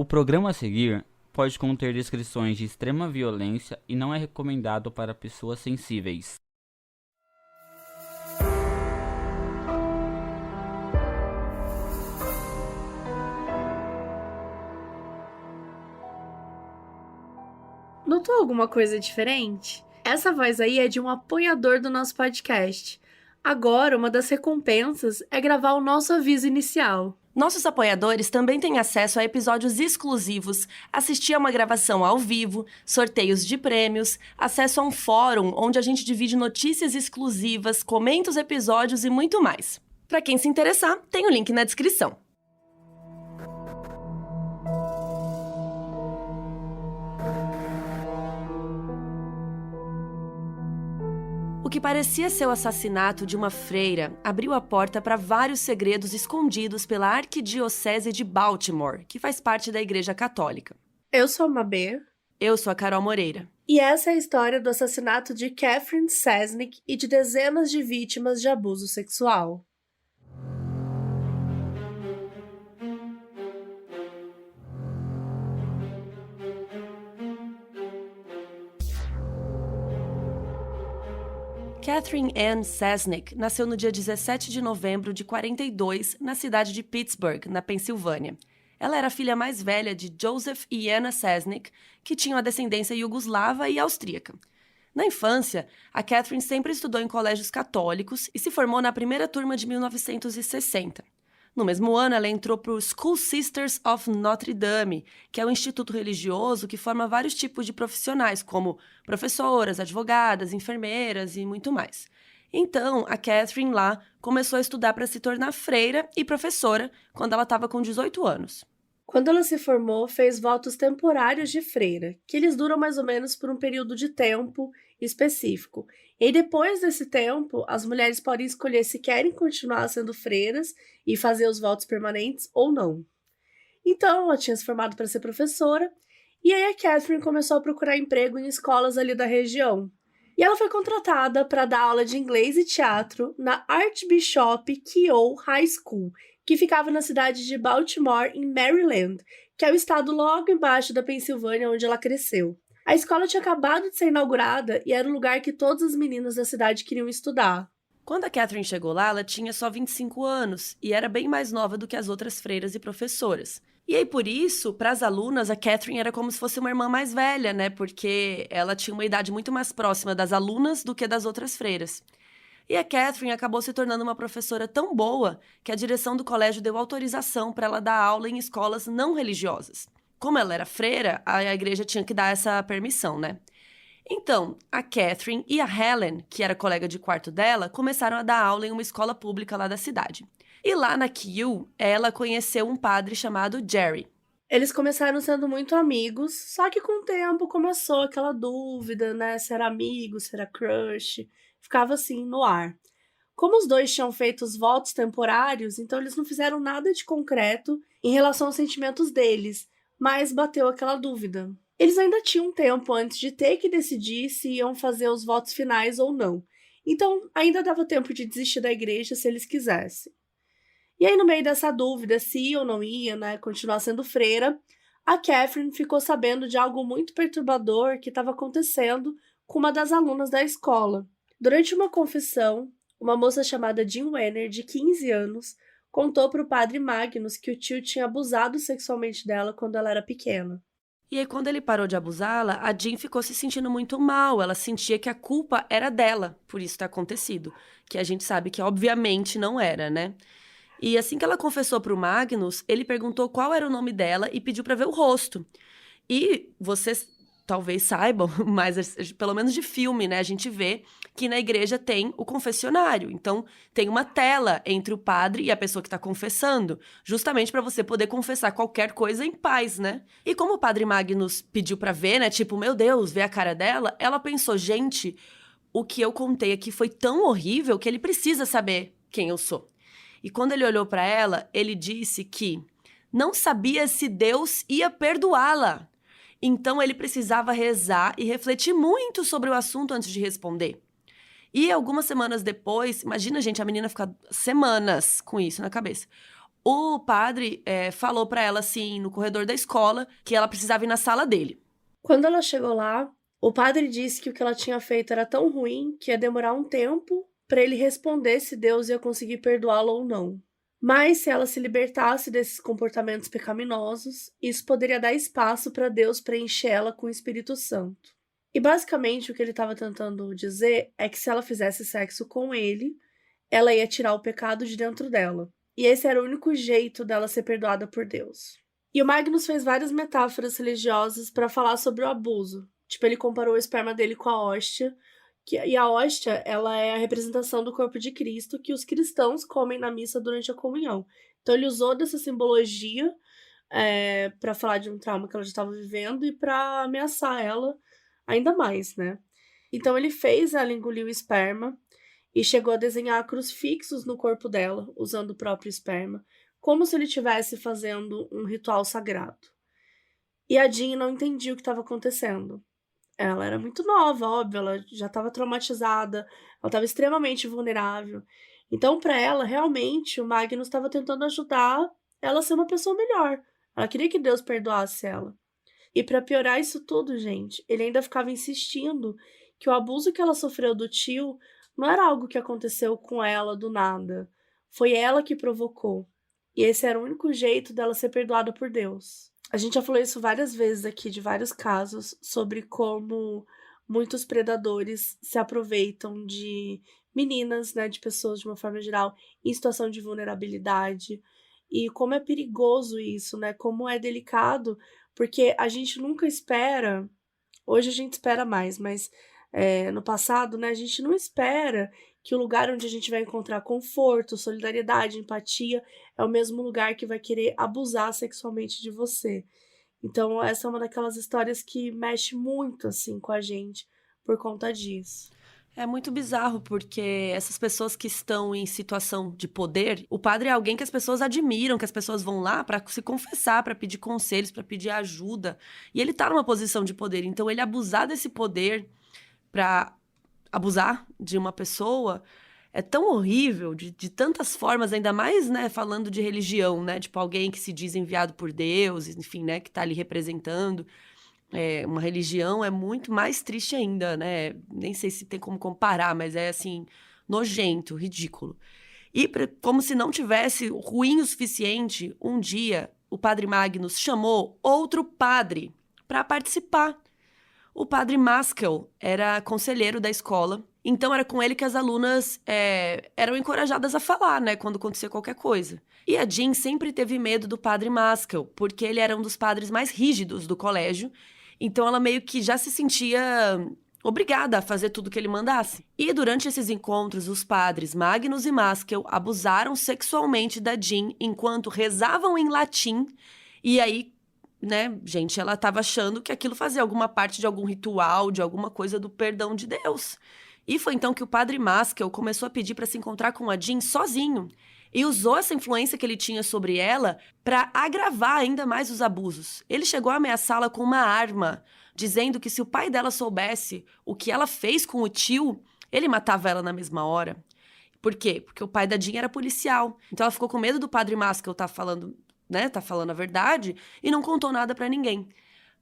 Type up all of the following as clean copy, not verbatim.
O programa a seguir pode conter descrições de extrema violência e não é recomendado para pessoas sensíveis. Notou alguma coisa diferente? Essa voz aí é de um apoiador do nosso podcast. Agora, uma das recompensas é gravar o nosso aviso inicial. Nossos apoiadores também têm acesso a episódios exclusivos, assistir a uma gravação ao vivo, sorteios de prêmios, acesso a um fórum onde a gente divide notícias exclusivas, comenta os episódios e muito mais. Para quem se interessar, tem o link na descrição. O que parecia ser o assassinato de uma freira abriu a porta para vários segredos escondidos pela Arquidiocese de Baltimore, que faz parte da Igreja Católica. Eu sou a Mabê. Eu sou a Carol Moreira. E essa é a história do assassinato de Catherine Sasnick e de dezenas de vítimas de abuso sexual. Catherine Ann Sasnick nasceu no dia 17 de novembro de 42, na cidade de Pittsburgh, na Pensilvânia. Ela era a filha mais velha de Joseph e Anna Sasnick, que tinham a descendência iugoslava e austríaca. Na infância, a Catherine sempre estudou em colégios católicos e se formou na primeira turma de 1960. No mesmo ano, ela entrou para o School Sisters of Notre Dame, que é um instituto religioso que forma vários tipos de profissionais, como professoras, advogadas, enfermeiras e muito mais. Então, a Catherine lá começou a estudar para se tornar freira e professora quando ela estava com 18 anos. Quando ela se formou, fez votos temporários de freira, que eles duram mais ou menos por um período de tempo específico. E depois desse tempo, as mulheres podem escolher se querem continuar sendo freiras e fazer os votos permanentes ou não. Então, ela tinha se formado para ser professora, e aí a Catherine começou a procurar emprego em escolas ali da região. E ela foi contratada para dar aula de inglês e teatro na Archbishop Keough High School, que ficava na cidade de Baltimore, em Maryland, que é o estado logo embaixo da Pensilvânia, onde ela cresceu. A escola tinha acabado de ser inaugurada e era o lugar que todas as meninas da cidade queriam estudar. Quando a Catherine chegou lá, ela tinha só 25 anos e era bem mais nova do que as outras freiras e professoras. E aí, por isso, para as alunas, a Catherine era como se fosse uma irmã mais velha, né? Porque ela tinha uma idade muito mais próxima das alunas do que das outras freiras. E a Catherine acabou se tornando uma professora tão boa que a direção do colégio deu autorização para ela dar aula em escolas não religiosas. Como ela era freira, a igreja tinha que dar essa permissão, né? Então, a Catherine e a Helen, que era colega de quarto dela, começaram a dar aula em uma escola pública lá da cidade. E lá na Keough, ela conheceu um padre chamado Jerry. Eles começaram sendo muito amigos, só que com o tempo começou aquela dúvida, né? Se era amigo, se era crush, ficava assim no ar. Como os dois tinham feito os votos temporários, então eles não fizeram nada de concreto em relação aos sentimentos deles, mas bateu aquela dúvida. Eles ainda tinham tempo antes de ter que decidir se iam fazer os votos finais ou não. Então, ainda dava tempo de desistir da igreja se eles quisessem. E aí, no meio dessa dúvida se ia ou não ia, né, continuar sendo freira, a Catherine ficou sabendo de algo muito perturbador que estava acontecendo com uma das alunas da escola. Durante uma confissão, uma moça chamada Jean Wenner, de 15 anos, contou para o padre Magnus que o tio tinha abusado sexualmente dela quando ela era pequena. E aí, quando ele parou de abusá-la, a Jean ficou se sentindo muito mal. Ela sentia que a culpa era dela por isso ter acontecido. Que a gente sabe que, obviamente, não era, né? E assim que ela confessou para o Magnus, ele perguntou qual era o nome dela e pediu para ver o rosto. E vocês talvez saibam, mas pelo menos de filme, né? A gente vê que na igreja tem o confessionário. Então, tem uma tela entre o padre e a pessoa que está confessando, justamente para você poder confessar qualquer coisa em paz, né? E como o padre Magnus pediu para ver, né? Tipo, meu Deus, ver a cara dela, ela pensou, gente, o que eu contei aqui foi tão horrível que ele precisa saber quem eu sou. E quando ele olhou para ela, ele disse que não sabia se Deus ia perdoá-la. Então, ele precisava rezar e refletir muito sobre o assunto antes de responder. E algumas semanas depois, imagina, gente, a menina ficar semanas com isso na cabeça. o padre falou pra ela, assim, no corredor da escola, que ela precisava ir na sala dele. Quando ela chegou lá, o padre disse que o que ela tinha feito era tão ruim que ia demorar um tempo para ele responder se Deus ia conseguir perdoá-la ou não. Mas se ela se libertasse desses comportamentos pecaminosos, isso poderia dar espaço para Deus preencher ela com o Espírito Santo. E basicamente o que ele estava tentando dizer é que se ela fizesse sexo com ele, ela ia tirar o pecado de dentro dela. E esse era o único jeito dela ser perdoada por Deus. E o Magnus fez várias metáforas religiosas para falar sobre o abuso. Tipo, ele comparou o esperma dele com a hóstia, e a hóstia, ela é a representação do corpo de Cristo que os cristãos comem na missa durante a comunhão. Então ele usou dessa simbologia para falar de um trauma que ela já estava vivendo e para ameaçar ela ainda mais, né? Então ele fez ela engolir o esperma e chegou a desenhar crucifixos no corpo dela, usando o próprio esperma, como se ele estivesse fazendo um ritual sagrado. E a Jean não entendia o que estava acontecendo. Ela era muito nova, óbvio, ela já estava traumatizada, ela estava extremamente vulnerável. Então, para ela, realmente, o Magnus estava tentando ajudar ela a ser uma pessoa melhor. Ela queria que Deus perdoasse ela. E para piorar isso tudo, gente, ele ainda ficava insistindo que o abuso que ela sofreu do tio não era algo que aconteceu com ela do nada. Foi ela que provocou. E esse era o único jeito dela ser perdoada por Deus. A gente já falou isso várias vezes aqui, de vários casos, sobre como muitos predadores se aproveitam de meninas, né, de pessoas de uma forma geral, em situação de vulnerabilidade. E como é perigoso isso, né? Como é delicado, porque a gente nunca espera, hoje a gente espera mais, mas no passado, né, a gente não espera que o lugar onde a gente vai encontrar conforto, solidariedade, empatia, é o mesmo lugar que vai querer abusar sexualmente de você. Então, essa é uma daquelas histórias que mexe muito, assim, com a gente por conta disso. É muito bizarro, porque essas pessoas que estão em situação de poder, o padre é alguém que as pessoas admiram, que as pessoas vão lá para se confessar, para pedir conselhos, para pedir ajuda. E ele tá numa posição de poder, então ele abusar desse poder para abusar de uma pessoa é tão horrível, de tantas formas, ainda mais, né, falando de religião, né, tipo alguém que se diz enviado por Deus, enfim, né, que tá ali representando uma religião, é muito mais triste ainda, né, nem sei se tem como comparar, mas é, assim, nojento, ridículo. E como se não tivesse ruim o suficiente, um dia o padre Magnus chamou outro padre para participar. O padre Maskell era conselheiro da escola, então era com ele que as alunas eram encorajadas a falar, né, quando acontecia qualquer coisa. E a Jean sempre teve medo do padre Maskell, porque ele era um dos padres mais rígidos do colégio, então ela meio que já se sentia obrigada a fazer tudo que ele mandasse. E durante esses encontros, os padres Magnus e Maskell abusaram sexualmente da Jean enquanto rezavam em latim, e aí, né, gente, ela estava achando que aquilo fazia alguma parte de algum ritual, de alguma coisa do perdão de Deus. E foi então que o padre Maskell começou a pedir para se encontrar com a Jean sozinho e usou essa influência que ele tinha sobre ela para agravar ainda mais os abusos. Ele chegou a ameaçá-la com uma arma, dizendo que se o pai dela soubesse o que ela fez com o tio, ele matava ela na mesma hora. Por quê? Porque o pai da Jean era policial. Então ela ficou com medo do padre Maskell tá falando a verdade, e não contou nada pra ninguém.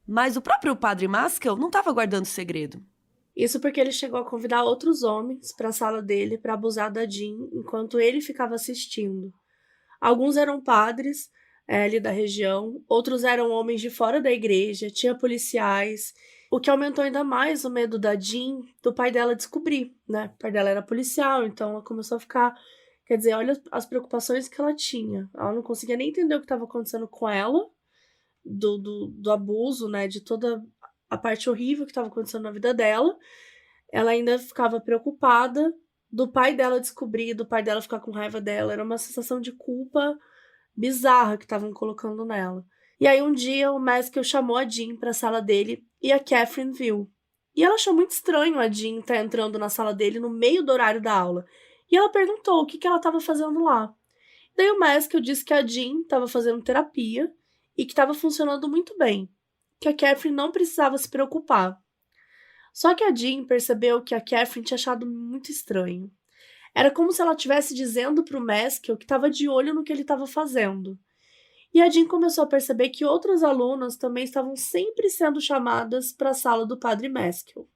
Mas o próprio padre Maskell não estava guardando segredo. Isso porque ele chegou a convidar outros homens para a sala dele para abusar da Jean enquanto ele ficava assistindo. Alguns eram padres ali da região, outros eram homens de fora da igreja, tinha policiais, o que aumentou ainda mais o medo da Jean do pai dela descobrir, né? O pai dela era policial, então ela começou a ficar. Quer dizer, olha as preocupações que ela tinha. Ela não conseguia nem entender o que estava acontecendo com ela, do abuso, né? De toda a parte horrível que estava acontecendo na vida dela. Ela ainda ficava preocupada do pai dela descobrir, do pai dela ficar com raiva dela. Era uma sensação de culpa bizarra que estavam colocando nela. E aí um dia o Maskell chamou a Jean para a sala dele e a Catherine viu. E ela achou muito estranho a Jean estar entrando na sala dele no meio do horário da aula. E ela perguntou o que ela estava fazendo lá. Daí o Maskell disse que a Jean estava fazendo terapia e que estava funcionando muito bem, que a Catherine não precisava se preocupar. Só que a Jean percebeu que a Catherine tinha achado muito estranho. Era como se ela estivesse dizendo pro Maskell que estava de olho no que ele estava fazendo. E a Jean começou a perceber que outras alunas também estavam sempre sendo chamadas para a sala do Padre Maskell.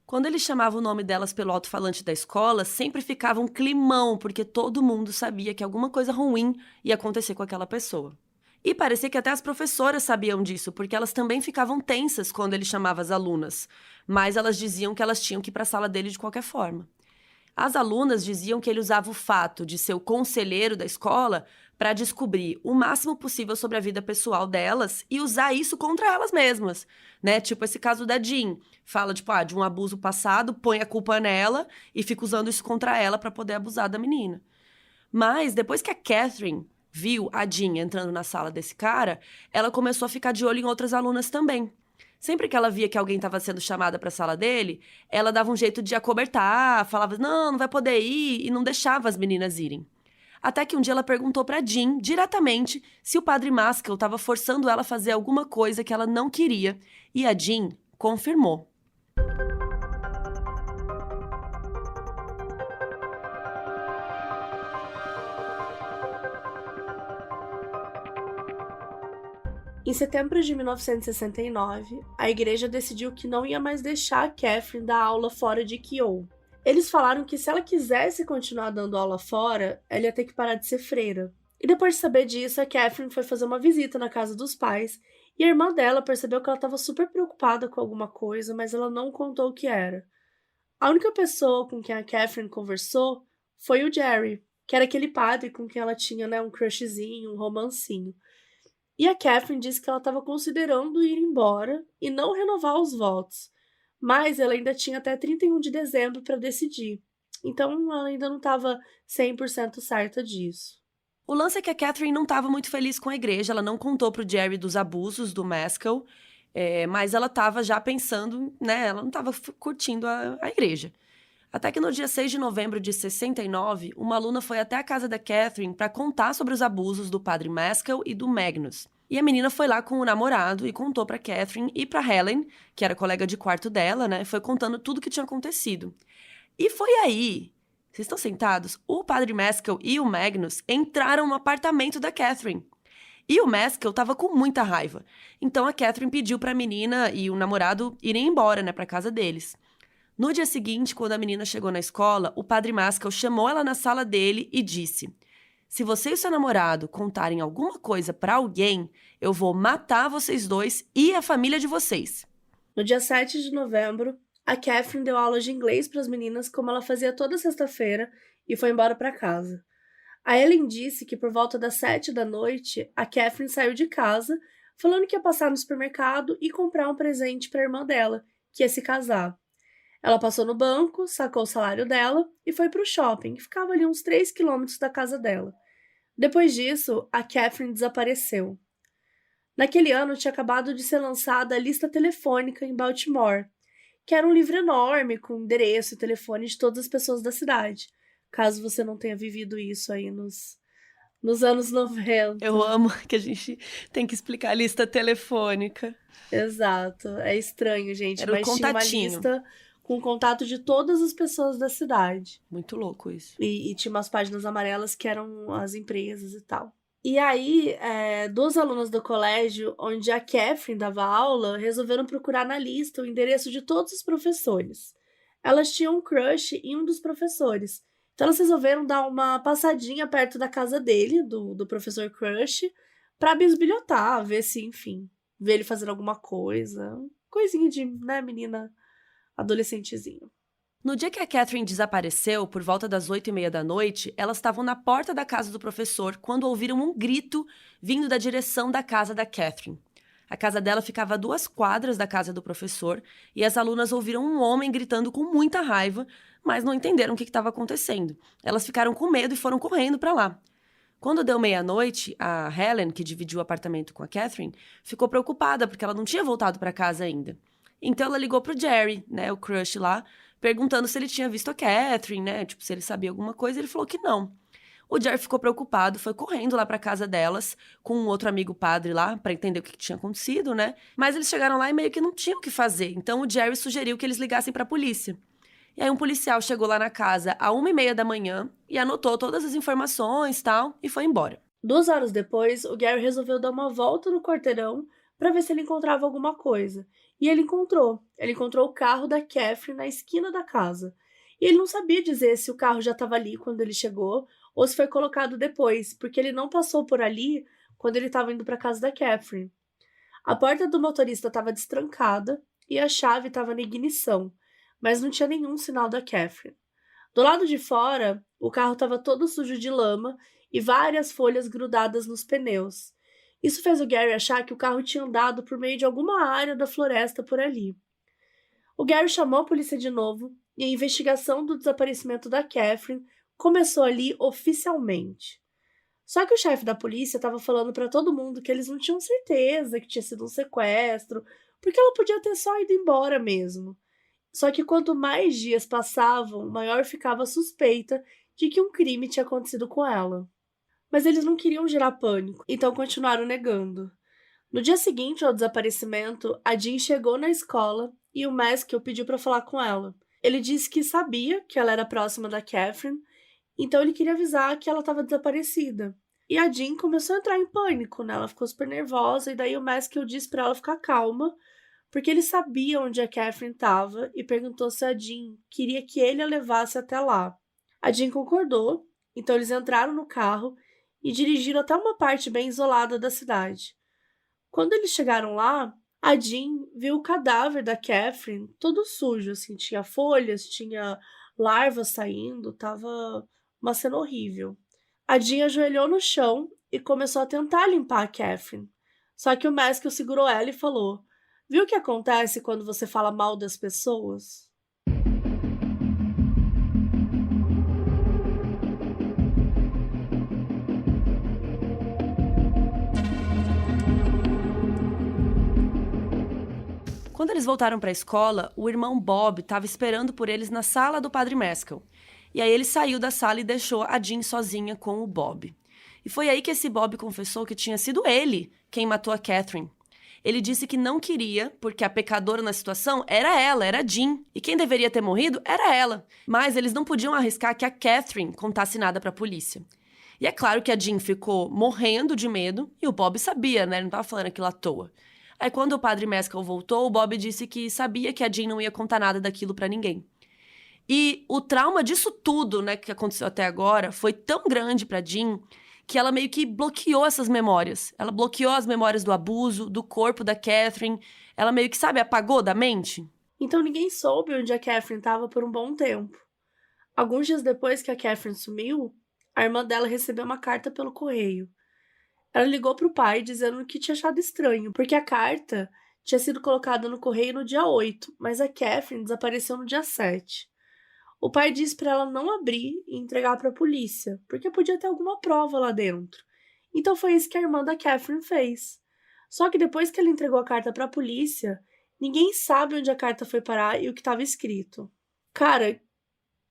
Quando ele chamava o nome delas pelo alto-falante da escola, sempre ficava um climão, porque todo mundo sabia que alguma coisa ruim ia acontecer com aquela pessoa. E parecia que até as professoras sabiam disso, porque elas também ficavam tensas quando ele chamava as alunas, mas elas diziam que elas tinham que ir para a sala dele de qualquer forma. As alunas diziam que ele usava o fato de ser o conselheiro da escola para descobrir o máximo possível sobre a vida pessoal delas e usar isso contra elas mesmas, né? Tipo esse caso da Jean. Fala, tipo, de um abuso passado, põe a culpa nela e fica usando isso contra ela para poder abusar da menina. Mas depois que a Catherine viu a Jean entrando na sala desse cara, ela começou a ficar de olho em outras alunas também. Sempre que ela via que alguém estava sendo chamada para a sala dele, ela dava um jeito de acobertar, falava, não vai poder ir, e não deixava as meninas irem. Até que um dia ela perguntou para Jean, diretamente, se o Padre Maskell estava forçando ela a fazer alguma coisa que ela não queria, e a Jean confirmou. Em setembro de 1969, a igreja decidiu que não ia mais deixar a Catherine dar aula fora de Kehoe. Eles falaram que se ela quisesse continuar dando aula fora, ela ia ter que parar de ser freira. E depois de saber disso, a Catherine foi fazer uma visita na casa dos pais e a irmã dela percebeu que ela estava super preocupada com alguma coisa, mas ela não contou o que era. A única pessoa com quem a Catherine conversou foi o Jerry, que era aquele padre com quem ela tinha, um crushzinho, um romancinho. E a Catherine disse que ela estava considerando ir embora e não renovar os votos, mas ela ainda tinha até 31 de dezembro para decidir. Então ela ainda não estava 100% certa disso. O lance é que a Catherine não estava muito feliz com a igreja, ela não contou pro Jerry dos abusos do Maskell, mas ela estava já pensando, ela não estava curtindo a igreja. Até que no dia 6 de novembro de 69, uma aluna foi até a casa da Catherine para contar sobre os abusos do padre Maskell e do Magnus. E a menina foi lá com o namorado e contou para Catherine e para Helen, que era colega de quarto dela, foi contando tudo o que tinha acontecido. E foi aí, vocês estão sentados? O padre Maskell e o Magnus entraram no apartamento da Catherine. E o Maskell estava com muita raiva. Então a Catherine pediu para a menina e o namorado irem embora, para casa deles. No dia seguinte, quando a menina chegou na escola, o padre Maskell chamou ela na sala dele e disse: se você e o seu namorado contarem alguma coisa para alguém, eu vou matar vocês dois e a família de vocês. No dia 7 de novembro, a Catherine deu aula de inglês para as meninas como ela fazia toda sexta-feira e foi embora para casa. A Ellen disse que por volta das 7 da noite, a Catherine saiu de casa, falando que ia passar no supermercado e comprar um presente para a irmã dela, que ia se casar. Ela passou no banco, sacou o salário dela e foi para o shopping, que ficava ali uns 3 quilômetros da casa dela. Depois disso, a Catherine desapareceu. Naquele ano, tinha acabado de ser lançada a lista telefônica em Baltimore, que era um livro enorme com endereço e telefone de todas as pessoas da cidade, caso você não tenha vivido isso aí nos anos 90. Eu amo que a gente tem que explicar a lista telefônica. Exato, é estranho, gente, Era mas o tinha uma contatinho. lista com contato de todas as pessoas da cidade. Muito louco isso. E tinha umas páginas amarelas que eram as empresas e tal. E aí, 2 alunas do colégio, onde a Catherine dava aula, resolveram procurar na lista o endereço de todos os professores. Elas tinham um crush em um dos professores. Então elas resolveram dar uma passadinha perto da casa dele, do professor crush, pra bisbilhotar, ver se, enfim, ver ele fazendo alguma coisa. Coisinha de, menina adolescentezinho. No dia que a Catherine desapareceu, por volta das 8h30 da noite, elas estavam na porta da casa do professor quando ouviram um grito vindo da direção da casa da Catherine. A casa dela ficava a 2 quadras da casa do professor e as alunas ouviram um homem gritando com muita raiva, mas não entenderam o que estava acontecendo. Elas ficaram com medo e foram correndo para lá. Quando deu meia-noite, a Helen, que dividiu o apartamento com a Catherine, ficou preocupada porque ela não tinha voltado para casa ainda. Então ela ligou pro Jerry, o crush lá, perguntando se ele tinha visto a Catherine, se ele sabia alguma coisa, ele falou que não. O Jerry ficou preocupado, foi correndo lá pra casa delas, com um outro amigo padre lá, pra entender o que tinha acontecido, Mas eles chegaram lá e meio que não tinham o que fazer, então o Jerry sugeriu que eles ligassem pra polícia. E aí um policial chegou lá na casa às 1h30 da manhã e anotou todas as informações e tal, e foi embora. 2 horas depois, o Gary resolveu dar uma volta no quarteirão para ver se ele encontrava alguma coisa. E ele encontrou. Ele encontrou o carro da Catherine na esquina da casa. E ele não sabia dizer se o carro já estava ali quando ele chegou ou se foi colocado depois, porque ele não passou por ali quando ele estava indo para a casa da Catherine. A porta do motorista estava destrancada e a chave estava na ignição, mas não tinha nenhum sinal da Catherine. Do lado de fora, o carro estava todo sujo de lama e várias folhas grudadas nos pneus. Isso fez o Gary achar que o carro tinha andado por meio de alguma área da floresta por ali. O Gary chamou a polícia de novo e a investigação do desaparecimento da Catherine começou ali oficialmente. Só que o chefe da polícia estava falando para todo mundo que eles não tinham certeza que tinha sido um sequestro, porque ela podia ter só ido embora mesmo. Só que quanto mais dias passavam, maior ficava a suspeita de que um crime tinha acontecido com ela. Mas eles não queriam gerar pânico, então continuaram negando. No dia seguinte ao desaparecimento, a Jean chegou na escola e o Maskell pediu para falar com ela. Ele disse que sabia que ela era próxima da Catherine, então ele queria avisar que ela estava desaparecida. E a Jean começou a entrar em pânico, né? Ela ficou super nervosa e daí o Maskell disse para ela ficar calma, porque ele sabia onde a Catherine estava e perguntou se a Jean queria que ele a levasse até lá. A Jean concordou, então eles entraram no carro e dirigiram até uma parte bem isolada da cidade. Quando eles chegaram lá, a Jean viu o cadáver da Catherine todo sujo, assim, tinha folhas, tinha larvas saindo, tava uma cena horrível. A Jean ajoelhou no chão e começou a tentar limpar a Catherine. Só que o Maskell segurou ela e falou: "Viu o que acontece quando você fala mal das pessoas?" Quando eles voltaram para a escola, o irmão Bob estava esperando por eles na sala do Padre Maskell. E aí ele saiu da sala e deixou a Jean sozinha com o Bob. E foi aí que esse Bob confessou que tinha sido ele quem matou a Catherine. Ele disse que não queria, porque a pecadora na situação era ela, era a Jean. E quem deveria ter morrido era ela. Mas eles não podiam arriscar que a Catherine contasse nada para a polícia. E é claro que a Jean ficou morrendo de medo, e o Bob sabia, né? Ele não estava falando aquilo à toa. Aí quando o Padre Maskell voltou, o Bob disse que sabia que a Jean não ia contar nada daquilo pra ninguém. E o trauma disso tudo, né, que aconteceu até agora, foi tão grande pra Jean que ela meio que bloqueou essas memórias. Ela bloqueou as memórias do abuso, do corpo da Catherine. Ela meio que, sabe, apagou da mente. Então ninguém soube onde a Catherine estava por um bom tempo. Alguns dias depois que a Catherine sumiu, a irmã dela recebeu uma carta pelo correio. Ela ligou para o pai dizendo que tinha achado estranho, porque a carta tinha sido colocada no correio no dia 8, mas a Catherine desapareceu no dia 7. O pai disse para ela não abrir e entregar para a polícia, porque podia ter alguma prova lá dentro. Então foi isso que a irmã da Catherine fez. Só que depois que ela entregou a carta para a polícia, ninguém sabe onde a carta foi parar e o que estava escrito. Cara,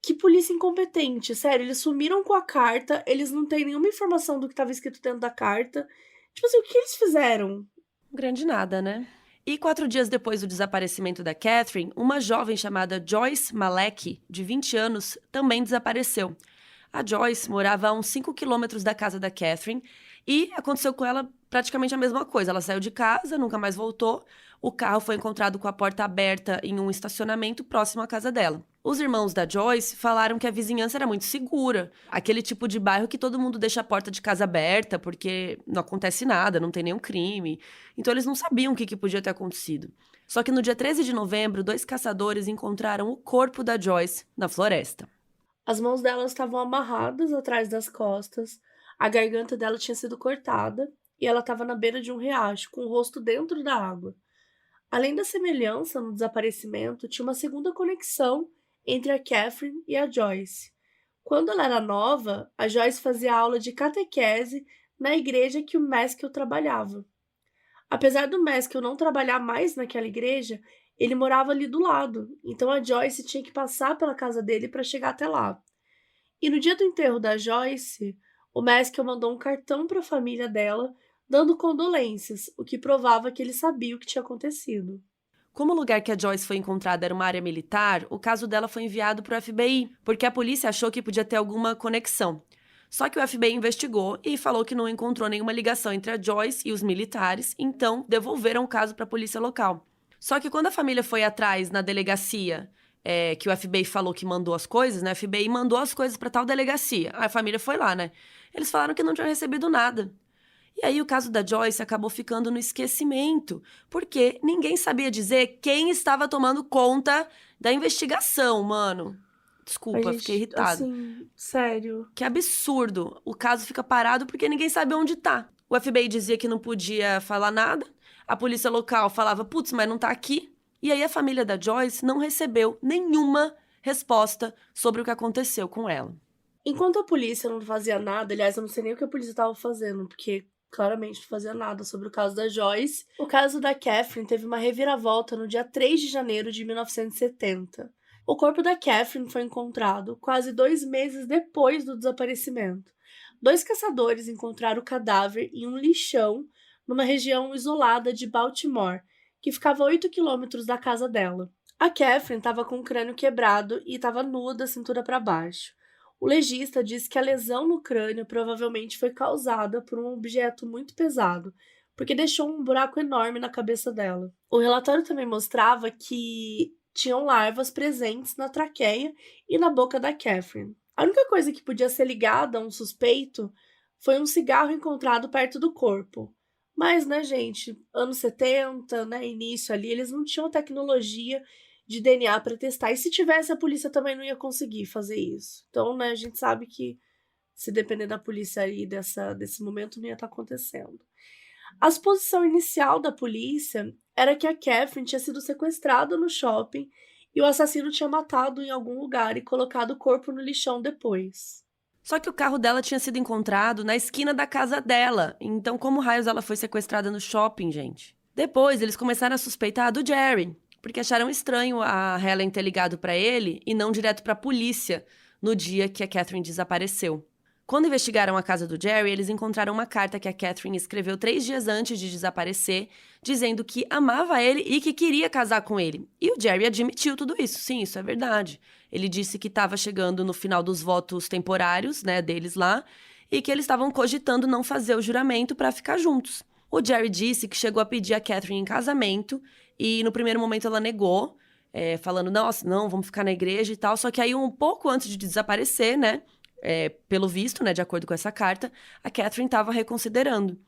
que polícia incompetente, sério, eles sumiram com a carta, eles não têm nenhuma informação do que estava escrito dentro da carta. Tipo assim, o que eles fizeram? Grande nada, né? E 4 dias depois do desaparecimento da Catherine, uma jovem chamada Joyce Malek, de 20 anos, também desapareceu. A Joyce morava a uns 5 quilômetros da casa da Catherine e aconteceu com ela praticamente a mesma coisa. Ela saiu de casa, nunca mais voltou. O carro foi encontrado com a porta aberta em um estacionamento próximo à casa dela. Os irmãos da Joyce falaram que a vizinhança era muito segura. Aquele tipo de bairro que todo mundo deixa a porta de casa aberta porque não acontece nada, não tem nenhum crime. Então eles não sabiam o que podia ter acontecido. Só que no dia 13 de novembro, 2 caçadores encontraram o corpo da Joyce na floresta. As mãos dela estavam amarradas atrás das costas, a garganta dela tinha sido cortada e ela estava na beira de um riacho, com o rosto dentro da água. Além da semelhança no desaparecimento, tinha uma segunda conexão entre a Catherine e a Joyce. Quando ela era nova, a Joyce fazia aula de catequese na igreja que o Maskell trabalhava. Apesar do Maskell não trabalhar mais naquela igreja, ele morava ali do lado, então a Joyce tinha que passar pela casa dele para chegar até lá. E no dia do enterro da Joyce, o Maskell mandou um cartão para a família dela, dando condolências, o que provava que ele sabia o que tinha acontecido. Como o lugar que a Joyce foi encontrada era uma área militar, o caso dela foi enviado para o FBI, porque a polícia achou que podia ter alguma conexão. Só que o FBI investigou e falou que não encontrou nenhuma ligação entre a Joyce e os militares, então devolveram o caso para a polícia local. Só que quando a família foi atrás na delegacia, que o FBI falou que mandou as coisas, né? O FBI mandou as coisas para tal delegacia. A família foi lá, né? Eles falaram que não tinham recebido nada. E aí o caso da Joyce acabou ficando no esquecimento, porque ninguém sabia dizer quem estava tomando conta da investigação, mano. Desculpa, Gente, fiquei irritada. assim, sério. Que absurdo. O caso fica parado porque ninguém sabe onde tá. O FBI dizia que não podia falar nada, a polícia local falava, putz, mas não tá aqui. E aí a família da Joyce não recebeu nenhuma resposta sobre o que aconteceu com ela. Enquanto a polícia não fazia nada, aliás, eu não sei nem o que a polícia estava fazendo, porque claramente não fazia nada sobre o caso da Joyce, o caso da Catherine teve uma reviravolta no dia 3 de janeiro de 1970. O corpo da Catherine foi encontrado quase 2 meses depois do desaparecimento. 2 caçadores encontraram o cadáver em um lixão numa região isolada de Baltimore, que ficava a 8 quilômetros da casa dela. A Catherine estava com o crânio quebrado e estava nua da cintura para baixo. O legista disse que a lesão no crânio provavelmente foi causada por um objeto muito pesado, porque deixou um buraco enorme na cabeça dela. O relatório também mostrava que tinham larvas presentes na traqueia e na boca da Catherine. A única coisa que podia ser ligada a um suspeito foi um cigarro encontrado perto do corpo. Mas, né, gente, anos 70, né, início ali, eles não tinham tecnologia de DNA para testar. E se tivesse, a polícia também não ia conseguir fazer isso. Então, né, a gente sabe que se depender da polícia aí desse momento, não ia estar acontecendo. A suposição inicial da polícia era que a Catherine tinha sido sequestrada no shopping e o assassino tinha matado em algum lugar e colocado o corpo no lixão depois. Só que o carro dela tinha sido encontrado na esquina da casa dela. Então, como raios ela foi sequestrada no shopping, gente? Depois, eles começaram a suspeitar do Jerry, porque acharam estranho a Helen ter ligado para ele e não direto para a polícia no dia que a Catherine desapareceu. Quando investigaram a casa do Jerry, eles encontraram uma carta que a Catherine escreveu 3 dias antes de desaparecer, dizendo que amava ele e que queria casar com ele. E o Jerry admitiu tudo isso. Sim, isso é verdade. Ele disse que estava chegando no final dos votos temporários, né, deles lá, e que eles estavam cogitando não fazer o juramento para ficar juntos. O Jerry disse que chegou a pedir a Catherine em casamento e no primeiro momento ela negou, falando, nossa, não, vamos ficar na igreja e tal. Só que aí um pouco antes de desaparecer, né, pelo visto, né, de acordo com essa carta, a Catherine estava reconsiderando.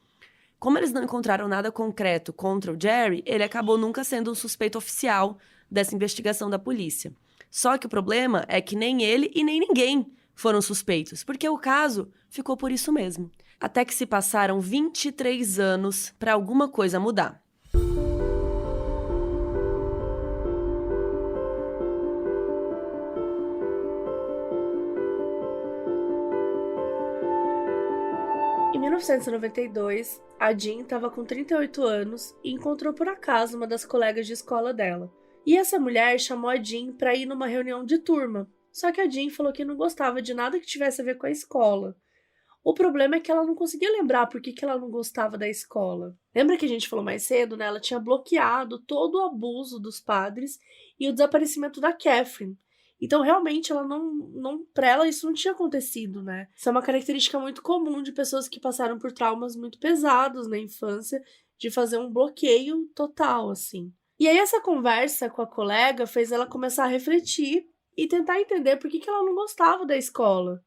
Como eles não encontraram nada concreto contra o Jerry, ele acabou nunca sendo um suspeito oficial dessa investigação da polícia. Só que o problema é que nem ele e nem ninguém foram suspeitos, porque o caso ficou por isso mesmo. Até que se passaram 23 anos para alguma coisa mudar. Em 1992, a Jean estava com 38 anos e encontrou por acaso uma das colegas de escola dela. E essa mulher chamou a Jean para ir numa reunião de turma, só que a Jean falou que não gostava de nada que tivesse a ver com a escola. O problema é que ela não conseguia lembrar por que ela não gostava da escola. Lembra que a gente falou mais cedo, né? Ela tinha bloqueado todo o abuso dos padres e o desaparecimento da Catherine. Então, realmente, ela para ela isso não tinha acontecido, né? Isso é uma característica muito comum de pessoas que passaram por traumas muito pesados na infância, de fazer um bloqueio total, assim. E aí, essa conversa com a colega fez ela começar a refletir e tentar entender por que ela não gostava da escola.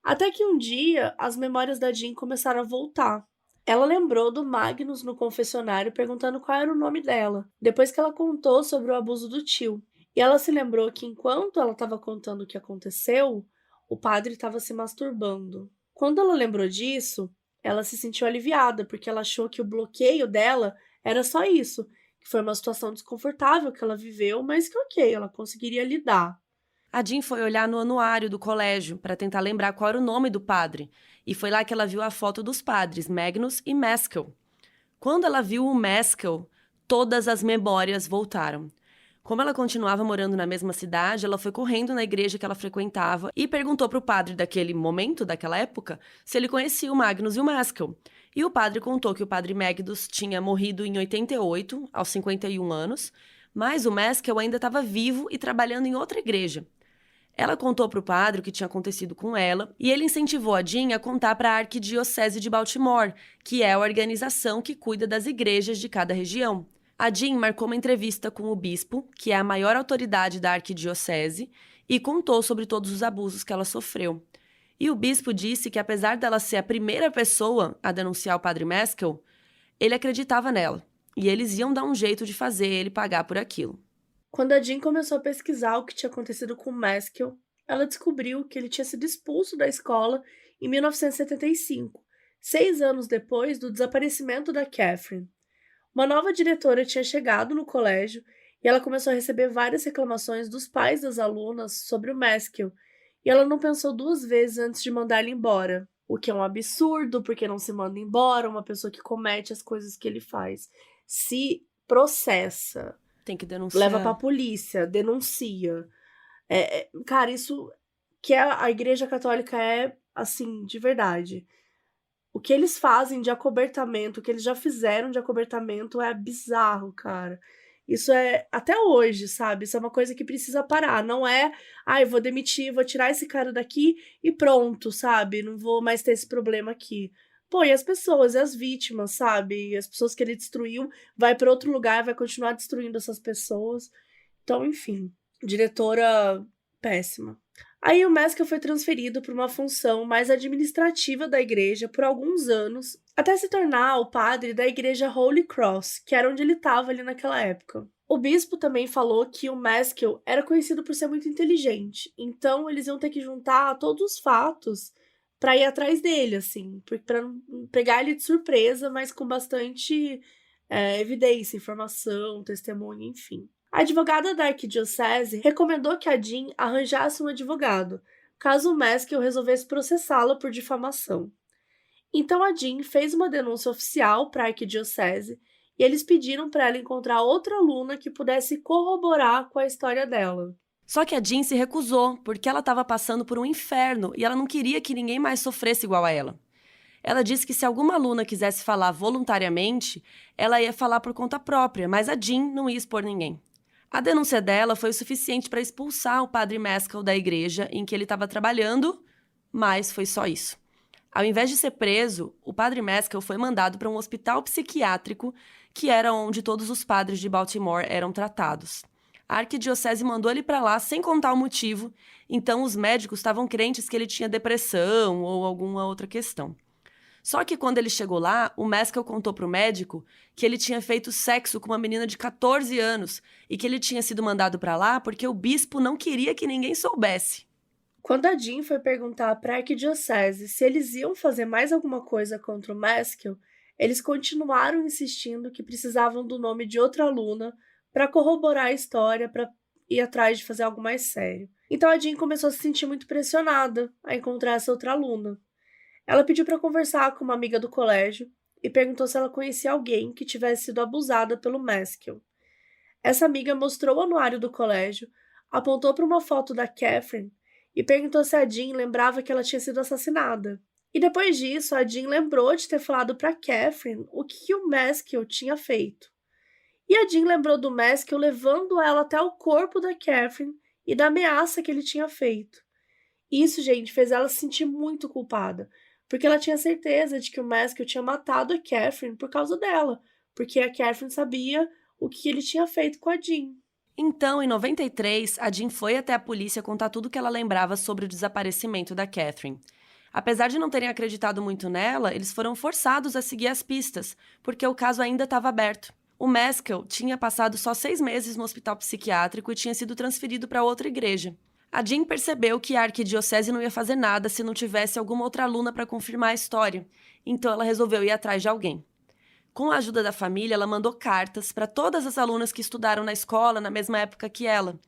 Até que um dia, as memórias da Jean começaram a voltar. Ela lembrou do Magnus no confessionário perguntando qual era o nome dela, depois que ela contou sobre o abuso do tio. E ela se lembrou que enquanto ela estava contando o que aconteceu, o padre estava se masturbando. Quando ela lembrou disso, ela se sentiu aliviada, porque ela achou que o bloqueio dela era só isso, que foi uma situação desconfortável que ela viveu, mas que ok, ela conseguiria lidar. A Jean foi olhar no anuário do colégio para tentar lembrar qual era o nome do padre, e foi lá que ela viu a foto dos padres, Magnus e Maskell. Quando ela viu o Maskell, todas as memórias voltaram. Como ela continuava morando na mesma cidade, ela foi correndo na igreja que ela frequentava e perguntou para o padre daquele momento, daquela época, se ele conhecia o Magnus e o Maskell. E o padre contou que o padre Magnus tinha morrido em 88, aos 51 anos, Mas o Maskell ainda estava vivo e trabalhando em outra igreja. Ela contou para o padre o que tinha acontecido com ela e ele incentivou a Jean a contar para a Arquidiocese de Baltimore, que é a organização que cuida das igrejas de cada região. A Jean marcou uma entrevista com o bispo, que é a maior autoridade da arquidiocese, e contou sobre todos os abusos que ela sofreu. E o bispo disse que, apesar dela ser a primeira pessoa a denunciar o padre Maskell, ele acreditava nela, e eles iam dar um jeito de fazer ele pagar por aquilo. Quando a Jean começou a pesquisar o que tinha acontecido com o Maskell, ela descobriu que ele tinha sido expulso da escola em 1975, 6 anos depois do desaparecimento da Catherine. Uma nova diretora tinha chegado no colégio e ela começou a receber várias reclamações dos pais das alunas sobre o Maskell, e ela não pensou 2 vezes antes de mandar ele embora, o que é um absurdo, porque não se manda embora uma pessoa que comete as coisas que ele faz. Se processa. Tem que denunciar. Leva pra polícia, denuncia. Cara, isso que a Igreja Católica é, assim, de verdade. O que eles fazem de acobertamento, o que eles já fizeram de acobertamento é bizarro, cara. Isso é, até hoje, sabe? Isso é uma coisa que precisa parar. Não é, vou demitir, vou tirar esse cara daqui e pronto, sabe? Não vou mais ter esse problema aqui. Pô, e as pessoas, e as vítimas, sabe? E as pessoas que ele destruiu, vai para outro lugar, vai continuar destruindo essas pessoas. Então, enfim, diretora péssima. Aí o Maskell foi transferido para uma função mais administrativa da igreja por alguns anos, até se tornar o padre da igreja Holy Cross, que era onde ele estava ali naquela época. O bispo também falou que o Maskell era conhecido por ser muito inteligente, então eles iam ter que juntar todos os fatos para ir atrás dele, assim, para não pegar ele de surpresa, mas com bastante evidência, informação, testemunho, enfim. A advogada da arquidiocese recomendou que a Jean arranjasse um advogado, caso o Maskell resolvesse processá-la por difamação. Então a Jean fez uma denúncia oficial para a arquidiocese e eles pediram para ela encontrar outra aluna que pudesse corroborar com a história dela. Só que a Jean se recusou, porque ela estava passando por um inferno e ela não queria que ninguém mais sofresse igual a ela. Ela disse que se alguma aluna quisesse falar voluntariamente, ela ia falar por conta própria, mas a Jean não ia expor ninguém. A denúncia dela foi o suficiente para expulsar o padre Maskell da igreja em que ele estava trabalhando, mas foi só isso. Ao invés de ser preso, o padre Maskell foi mandado para um hospital psiquiátrico, que era onde todos os padres de Baltimore eram tratados. A arquidiocese mandou ele para lá sem contar o motivo, então os médicos estavam crentes que ele tinha depressão ou alguma outra questão. Só que quando ele chegou lá, o Maskell contou para o médico que ele tinha feito sexo com uma menina de 14 anos e que ele tinha sido mandado para lá porque o bispo não queria que ninguém soubesse. Quando a Jean foi perguntar para a arquidiocese se eles iam fazer mais alguma coisa contra o Maskell, eles continuaram insistindo que precisavam do nome de outra aluna para corroborar a história, para ir atrás de fazer algo mais sério. Então a Jean começou a se sentir muito pressionada a encontrar essa outra aluna. Ela pediu para conversar com uma amiga do colégio e perguntou se ela conhecia alguém que tivesse sido abusada pelo Maskell. Essa amiga mostrou o anuário do colégio, apontou para uma foto da Catherine e perguntou se a Jean lembrava que ela tinha sido assassinada. E depois disso, a Jean lembrou de ter falado para Catherine o que o Maskell tinha feito. E a Jean lembrou do Maskell levando ela até o corpo da Catherine e da ameaça que ele tinha feito. Isso, gente, fez ela se sentir muito culpada, porque ela tinha certeza de que o Maskell tinha matado a Catherine por causa dela, porque a Catherine sabia o que ele tinha feito com a Jean. Então, em 93, a Jean foi até a polícia contar tudo o que ela lembrava sobre o desaparecimento da Catherine. Apesar de não terem acreditado muito nela, eles foram forçados a seguir as pistas, porque o caso ainda estava aberto. O Maskell tinha passado só 6 meses no hospital psiquiátrico e tinha sido transferido para outra igreja. A Jean percebeu que a arquidiocese não ia fazer nada se não tivesse alguma outra aluna para confirmar a história, então ela resolveu ir atrás de alguém. Com a ajuda da família, ela mandou cartas para todas as alunas que estudaram na escola na mesma época que ela.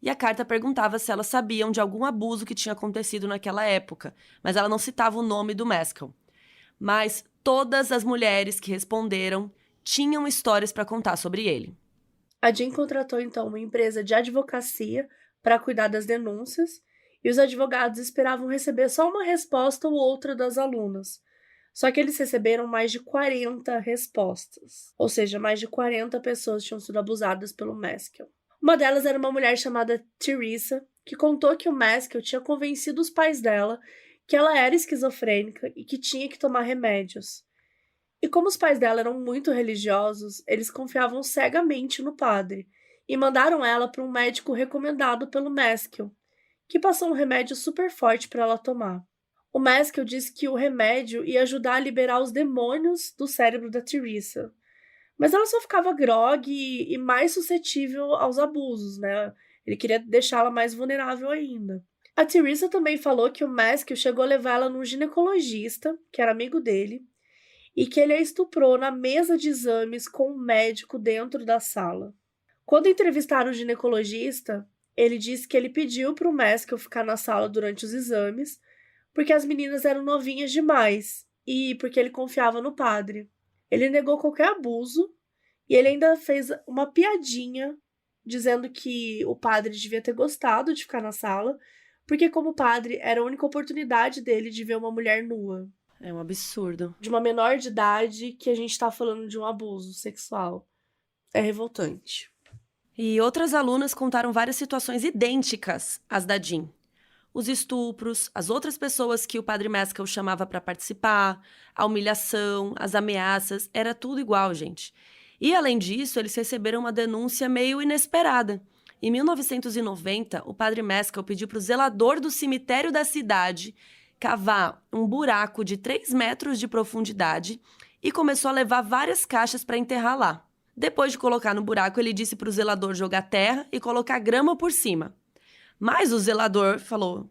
E a carta perguntava se elas sabiam de algum abuso que tinha acontecido naquela época, mas ela não citava o nome do Maskell. Mas todas as mulheres que responderam tinham histórias para contar sobre ele. A Jean contratou então uma empresa de advocacia para cuidar das denúncias, e os advogados esperavam receber só uma resposta ou outra das alunas. Só que eles receberam mais de 40 respostas. Ou seja, mais de 40 pessoas tinham sido abusadas pelo Maskell. Uma delas era uma mulher chamada Teresa, que contou que o Maskell tinha convencido os pais dela que ela era esquizofrênica e que tinha que tomar remédios. E como os pais dela eram muito religiosos, eles confiavam cegamente no padre e mandaram ela para um médico recomendado pelo Maskell, que passou um remédio super forte para ela tomar. O Maskell disse que o remédio ia ajudar a liberar os demônios do cérebro da Teresa, mas ela só ficava grogue e mais suscetível aos abusos, né? Ele queria deixá-la mais vulnerável ainda. A Teresa também falou que o Maskell chegou a levar ela num ginecologista, que era amigo dele, e que ele a estuprou na mesa de exames com um médico dentro da sala. Quando entrevistaram o ginecologista, ele disse que ele pediu para o Maskell ficar na sala durante os exames, porque as meninas eram novinhas demais e porque ele confiava no padre. Ele negou qualquer abuso e ele ainda fez uma piadinha dizendo que o padre devia ter gostado de ficar na sala, porque como padre era a única oportunidade dele de ver uma mulher nua. É um absurdo. De uma menor de idade que a gente tá falando de um abuso sexual. É revoltante. E outras alunas contaram várias situações idênticas às da Jean. Os estupros, as outras pessoas que o padre Maskell chamava para participar, a humilhação, as ameaças, era tudo igual, gente. E, além disso, eles receberam uma denúncia meio inesperada. Em 1990, o padre Maskell pediu para o zelador do cemitério da cidade cavar um buraco de 3 metros de profundidade e começou a levar várias caixas para enterrar lá. Depois de colocar no buraco, ele disse para o zelador jogar terra e colocar grama por cima. Mas o zelador falou,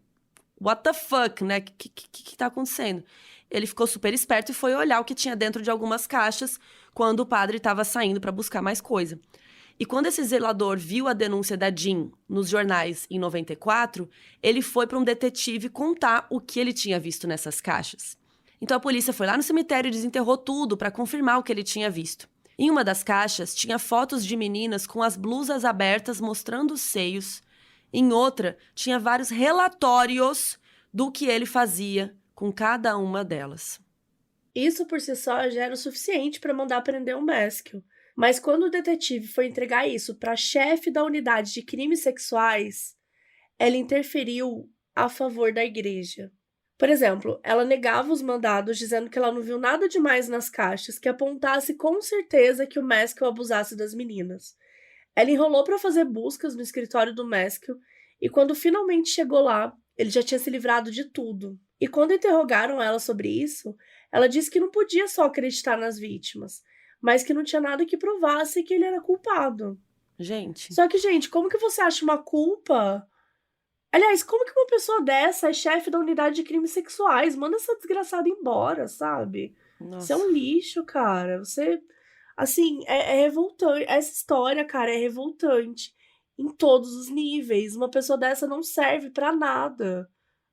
what the fuck, né? O que tá acontecendo? Ele ficou super esperto e foi olhar o que tinha dentro de algumas caixas quando o padre estava saindo para buscar mais coisa. E quando esse zelador viu a denúncia da Jean nos jornais em 94, ele foi para um detetive contar o que ele tinha visto nessas caixas. Então a polícia foi lá no cemitério e desenterrou tudo para confirmar o que ele tinha visto. Em uma das caixas tinha fotos de meninas com as blusas abertas mostrando os seios. Em outra, tinha vários relatórios do que ele fazia com cada uma delas. Isso por si só já era o suficiente para mandar prender o Maskell. Mas quando o detetive foi entregar isso para a chefe da unidade de crimes sexuais, ela interferiu a favor da igreja. Por exemplo, ela negava os mandados dizendo que ela não viu nada demais nas caixas que apontasse com certeza que o Maskell abusasse das meninas. Ela enrolou para fazer buscas no escritório do Maskell e quando finalmente chegou lá, ele já tinha se livrado de tudo. E quando interrogaram ela sobre isso, ela disse que não podia só acreditar nas vítimas, mas que não tinha nada que provasse que ele era culpado. Gente. Só que, gente, como que você acha uma culpa? Aliás, como que uma pessoa dessa é chefe da unidade de crimes sexuais? Manda essa desgraçada embora, sabe? Nossa. Você é um lixo, cara. Você... Assim, é revoltante. Essa história, cara, é revoltante. Em todos os níveis. Uma pessoa dessa não serve pra nada.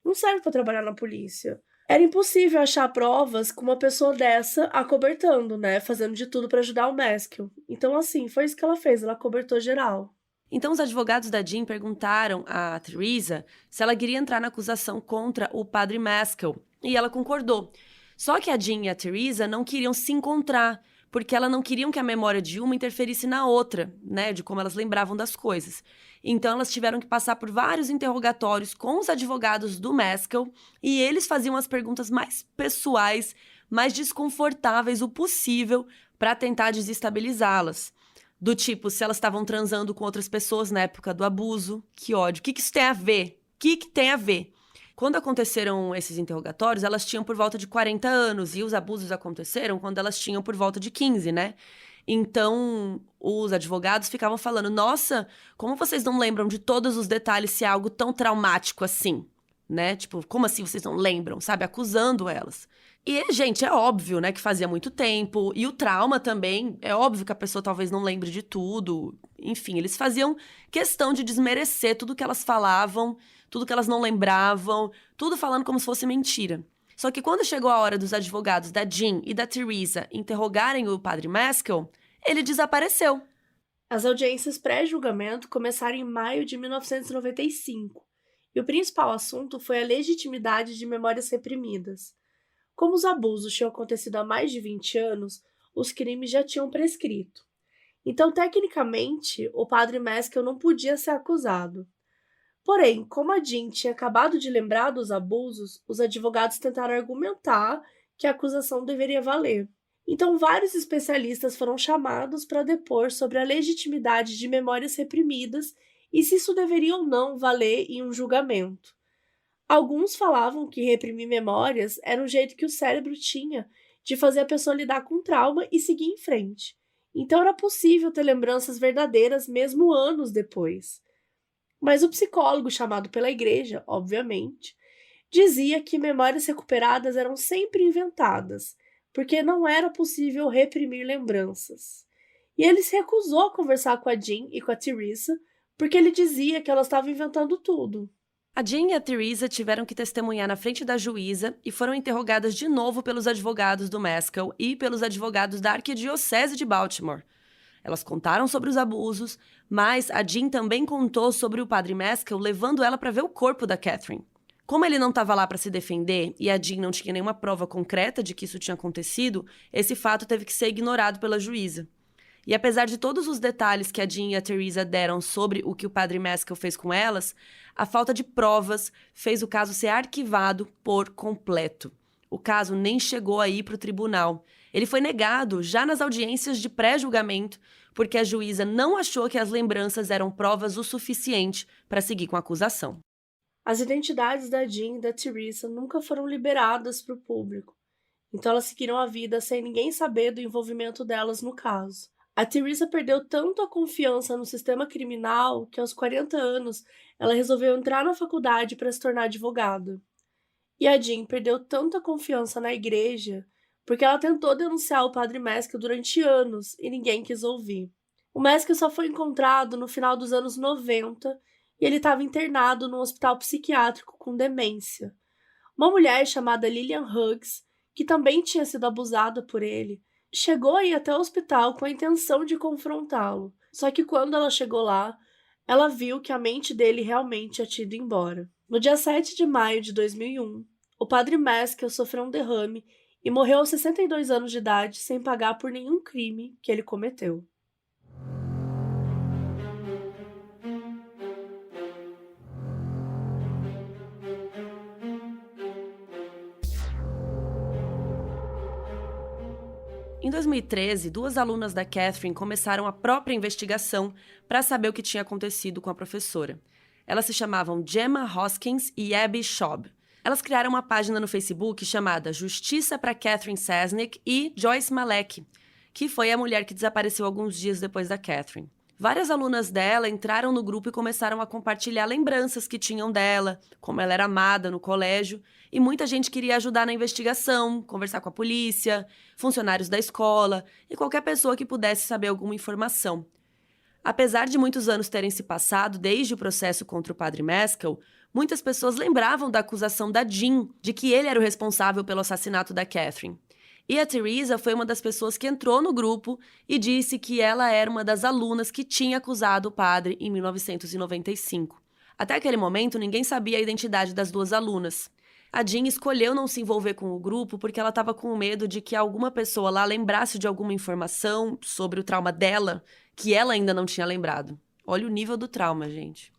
Não serve pra trabalhar na polícia. Era impossível achar provas com uma pessoa dessa acobertando, né? Fazendo de tudo pra ajudar o Maskell. Então, assim, foi isso que ela fez. Ela acobertou geral. Então, os advogados da Jean perguntaram a Teresa se ela queria entrar na acusação contra o padre Maskell. E ela concordou. Só que a Jean e a Teresa não queriam se encontrar, porque elas não queriam que a memória de uma interferisse na outra, né, de como elas lembravam das coisas. Então, elas tiveram que passar por vários interrogatórios com os advogados do Maskell e eles faziam as perguntas mais pessoais, mais desconfortáveis o possível para tentar desestabilizá-las. Do tipo, se elas estavam transando com outras pessoas na época do abuso. Que ódio. O que isso tem a ver? O que tem a ver? Quando aconteceram esses interrogatórios, elas tinham por volta de 40 anos. E os abusos aconteceram quando elas tinham por volta de 15, né? Então, os advogados ficavam falando, nossa, como vocês não lembram de todos os detalhes se é algo tão traumático assim? Né? Tipo, como assim vocês não lembram? Sabe? Acusando elas. E, gente, é óbvio, né, que fazia muito tempo. E o trauma também, é óbvio que a pessoa talvez não lembre de tudo. Enfim, eles faziam questão de desmerecer tudo que elas falavam, tudo que elas não lembravam, tudo falando como se fosse mentira. Só que quando chegou a hora dos advogados da Jean e da Teresa interrogarem o padre Maskell, ele desapareceu. As audiências pré-julgamento começaram em maio de 1995. E o principal assunto foi a legitimidade de memórias reprimidas. Como os abusos tinham acontecido há mais de 20 anos, os crimes já tinham prescrito. Então, tecnicamente, o padre Meskel não podia ser acusado. Porém, como a Jean tinha acabado de lembrar dos abusos, os advogados tentaram argumentar que a acusação deveria valer. Então, vários especialistas foram chamados para depor sobre a legitimidade de memórias reprimidas e se isso deveria ou não valer em um julgamento. Alguns falavam que reprimir memórias era um jeito que o cérebro tinha de fazer a pessoa lidar com o trauma e seguir em frente. Então era possível ter lembranças verdadeiras mesmo anos depois. Mas o psicólogo chamado pela igreja, obviamente, dizia que memórias recuperadas eram sempre inventadas, porque não era possível reprimir lembranças. E ele se recusou a conversar com a Jean e com a Teresa, porque ele dizia que elas estavam inventando tudo. A Jean e a Teresa tiveram que testemunhar na frente da juíza e foram interrogadas de novo pelos advogados do Meskel e pelos advogados da Arquidiocese de Baltimore. Elas contaram sobre os abusos, mas a Jean também contou sobre o padre Meskel levando ela para ver o corpo da Catherine. Como ele não estava lá para se defender e a Jean não tinha nenhuma prova concreta de que isso tinha acontecido, esse fato teve que ser ignorado pela juíza. E apesar de todos os detalhes que a Jean e a Teresa deram sobre o que o padre Meskel fez com elas, a falta de provas fez o caso ser arquivado por completo. O caso nem chegou a ir para o tribunal. Ele foi negado já nas audiências de pré-julgamento, porque a juíza não achou que as lembranças eram provas o suficiente para seguir com a acusação. As identidades da Jean e da Teresa nunca foram liberadas para o público, então elas seguiram a vida sem ninguém saber do envolvimento delas no caso. A Teresa perdeu tanto a confiança no sistema criminal que aos 40 anos ela resolveu entrar na faculdade para se tornar advogada. E a Jean perdeu tanta confiança na igreja porque ela tentou denunciar o padre Meskel durante anos e ninguém quis ouvir. O Meskel só foi encontrado no final dos anos 90 e ele estava internado num hospital psiquiátrico com demência. Uma mulher chamada Lillian Hughes, que também tinha sido abusada por ele, chegou a ir até o hospital com a intenção de confrontá-lo. Só que quando ela chegou lá, ela viu que a mente dele realmente tinha ido embora. No dia 7 de maio de 2001, o padre Meskel sofreu um derrame e morreu aos 62 anos de idade sem pagar por nenhum crime que ele cometeu. Em 2013, duas alunas da Catherine começaram a própria investigação para saber o que tinha acontecido com a professora. Elas se chamavam Gemma Hoskins e Abby Schaub. Elas criaram uma página no Facebook chamada Justiça para Catherine Sasnick e Joyce Malek, que foi a mulher que desapareceu alguns dias depois da Catherine. Várias alunas dela entraram no grupo e começaram a compartilhar lembranças que tinham dela, como ela era amada no colégio, e muita gente queria ajudar na investigação, conversar com a polícia, funcionários da escola e qualquer pessoa que pudesse saber alguma informação. Apesar de muitos anos terem se passado desde o processo contra o padre Meskel, muitas pessoas lembravam da acusação da Jean de que ele era o responsável pelo assassinato da Catherine. E a Teresa foi uma das pessoas que entrou no grupo e disse que ela era uma das alunas que tinha acusado o padre em 1995. Até aquele momento, ninguém sabia a identidade das duas alunas. A Jean escolheu não se envolver com o grupo porque ela estava com medo de que alguma pessoa lá lembrasse de alguma informação sobre o trauma dela que ela ainda não tinha lembrado. Olha o nível do trauma, gente.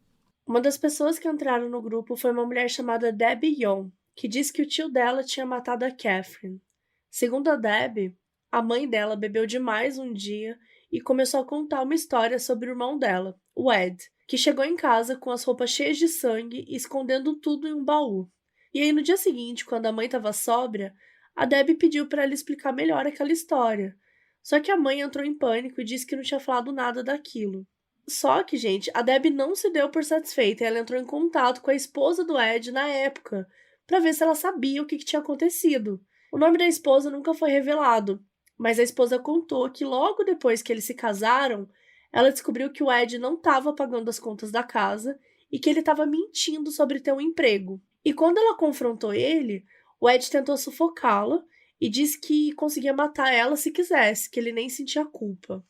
Uma das pessoas que entraram no grupo foi uma mulher chamada Debbie Young, que disse que o tio dela tinha matado a Catherine. Segundo a Debbie, a mãe dela bebeu demais um dia e começou a contar uma história sobre o irmão dela, o Ed, que chegou em casa com as roupas cheias de sangue e escondendo tudo em um baú. E aí no dia seguinte, quando a mãe estava sóbria, a Debbie pediu para ela explicar melhor aquela história. Só que a mãe entrou em pânico e disse que não tinha falado nada daquilo. Só que, gente, a Debbie não se deu por satisfeita e ela entrou em contato com a esposa do Ed na época para ver se ela sabia o que tinha acontecido. O nome da esposa nunca foi revelado, mas a esposa contou que logo depois que eles se casaram, ela descobriu que o Ed não estava pagando as contas da casa e que ele estava mentindo sobre ter um emprego. E quando ela confrontou ele, o Ed tentou sufocá-la e disse que conseguia matar ela se quisesse, que ele nem sentia culpa.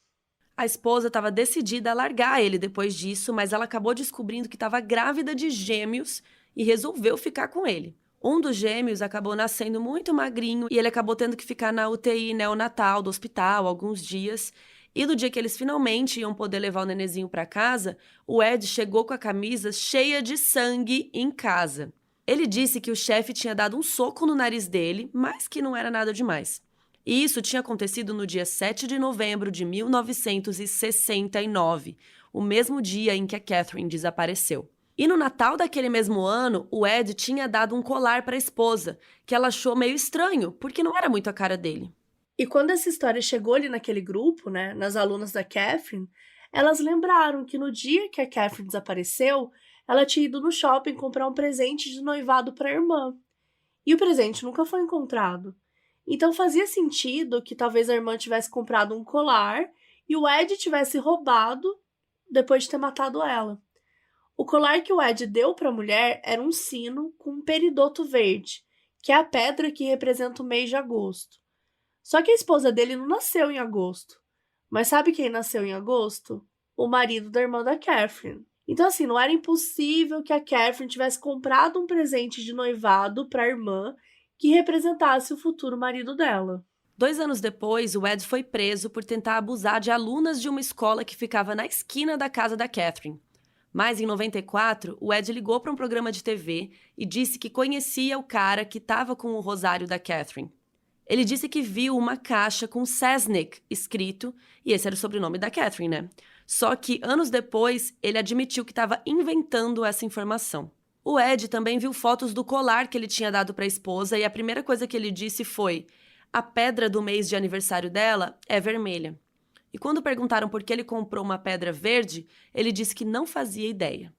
A esposa estava decidida a largar ele depois disso, mas ela acabou descobrindo que estava grávida de gêmeos e resolveu ficar com ele. Um dos gêmeos acabou nascendo muito magrinho e ele acabou tendo que ficar na UTI neonatal do hospital alguns dias. E no dia que eles finalmente iam poder levar o nenenzinho para casa, o Ed chegou com a camisa cheia de sangue em casa. Ele disse que o chefe tinha dado um soco no nariz dele, mas que não era nada demais. E isso tinha acontecido no dia 7 de novembro de 1969, o mesmo dia em que a Catherine desapareceu. E no Natal daquele mesmo ano, o Ed tinha dado um colar para a esposa, que ela achou meio estranho, porque não era muito a cara dele. E quando essa história chegou ali naquele grupo, né, nas alunas da Catherine, elas lembraram que no dia que a Catherine desapareceu, ela tinha ido no shopping comprar um presente de noivado para a irmã. E o presente nunca foi encontrado. Então fazia sentido que talvez a irmã tivesse comprado um colar e o Ed tivesse roubado depois de ter matado ela. O colar que o Ed deu para a mulher era um sino com um peridoto verde, que é a pedra que representa o mês de agosto. Só que a esposa dele não nasceu em agosto. Mas sabe quem nasceu em agosto? O marido da irmã da Catherine. Então, assim, não era impossível que a Catherine tivesse comprado um presente de noivado para a irmã que representasse o futuro marido dela. 2 anos depois, o Ed foi preso por tentar abusar de alunas de uma escola que ficava na esquina da casa da Catherine. Mas em 94, o Ed ligou para um programa de TV e disse que conhecia o cara que estava com o rosário da Catherine. Ele disse que viu uma caixa com Sesnick escrito, e esse era o sobrenome da Catherine, né? Só que, anos depois, ele admitiu que estava inventando essa informação. O Ed também viu fotos do colar que ele tinha dado para a esposa e a primeira coisa que ele disse foi: a pedra do mês de aniversário dela é vermelha. E quando perguntaram por que ele comprou uma pedra verde, ele disse que não fazia ideia.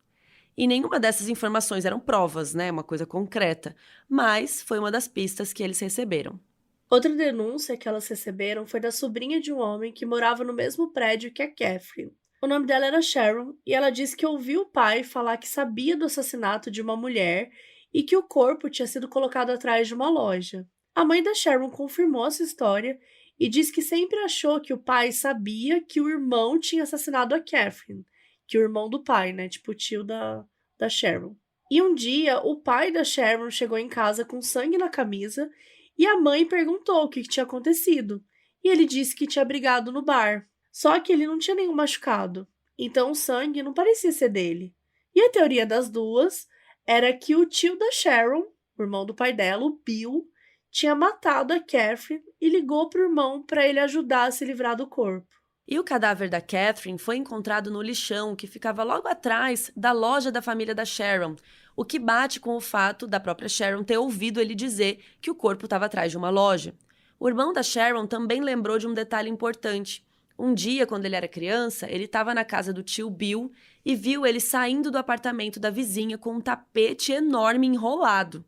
E nenhuma dessas informações eram provas, né? Uma coisa concreta, mas foi uma das pistas que eles receberam. Outra denúncia que elas receberam foi da sobrinha de um homem que morava no mesmo prédio que a Catherine. O nome dela era Sharon e ela disse que ouviu o pai falar que sabia do assassinato de uma mulher e que o corpo tinha sido colocado atrás de uma loja. A mãe da Sharon confirmou essa história e disse que sempre achou que o pai sabia que o irmão tinha assassinado a Catherine, que o irmão do pai, né, tipo o tio da Sharon. E um dia, o pai da Sharon chegou em casa com sangue na camisa e a mãe perguntou o que tinha acontecido. E ele disse que tinha brigado no bar. Só que ele não tinha nenhum machucado. Então o sangue não parecia ser dele. E a teoria das duas era que o tio da Sharon, o irmão do pai dela, o Bill, tinha matado a Catherine e ligou para o irmão para ele ajudar a se livrar do corpo. E o cadáver da Catherine foi encontrado no lixão que ficava logo atrás da loja da família da Sharon, o que bate com o fato da própria Sharon ter ouvido ele dizer que o corpo estava atrás de uma loja. O irmão da Sharon também lembrou de um detalhe importante. Um dia, quando ele era criança, ele estava na casa do tio Bill e viu ele saindo do apartamento da vizinha com um tapete enorme enrolado.